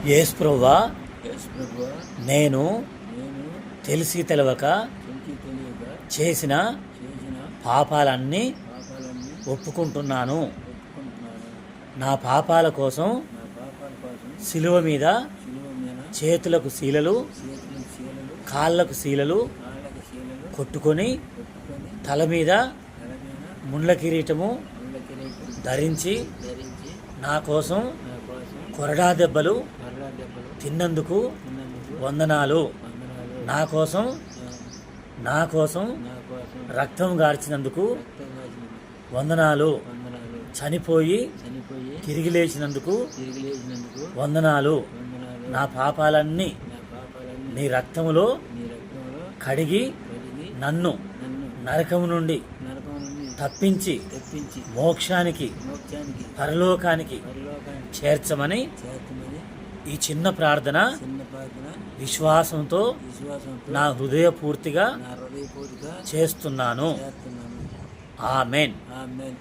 యేసు ప్రభువా, యేసు ప్రభువా, నేను నేను తెలిసి తెలవక తెలియక చేసిన చేసిన పాపాలన్నీ పాపాలన్నీ ఒప్పుకుంటున్నాను. ఒప్పుకుంటున్నాను. నా పాపాల కోసం నా పాపాల కోసం సిలువ మీద శిలువ మీద చేతులకు శీలలు, చేతులకు శీలలు, కాళ్ళకు శీలలు కాళ్ళకి శీలలు కొట్టుకొని కొట్టుకొని తల మీద తల మీద ముండ్ల కిరీటము ముళ్ళ కిరీటం ధరించి ధరించి నా కోసం నా కోసం కొరడా దెబ్బలు మరలా దెబ్బలు తిన్నందుకు తిన్నందుకు వందనాలు. వందనాలు. నా కోసం నా కోసం రక్తం గార్చినందుకు రక్తం కాచినందుకు వందనాలు. వందనాలు. చనిపోయి చనిపోయి తిరిగి లేచినందుకు తిరిగి లేచినందుకు వందనాలు. వందనాలు. నా పాపాలన్నీ నా పాపాలన్నీ నీ రక్తములో నీ రక్తంలో కడిగి కడిగి నన్ను నన్ను నరకము నుండి నరకం నుండి తప్పించి తెప్పించి మోక్షానికి మోక్షానికి పరలోకానికి పరలోకానికి చేర్చమని చేర్చమని ఈ చిన్న ప్రార్థన చిన్న ప్రార్థన విశ్వాసంతో విశ్వాసంతో నా హృదయపూర్తిగా నా హృదయపూర్తిగా చేస్తున్నాను. చేస్తున్నాను. ఆమెన్. ఆమేన్.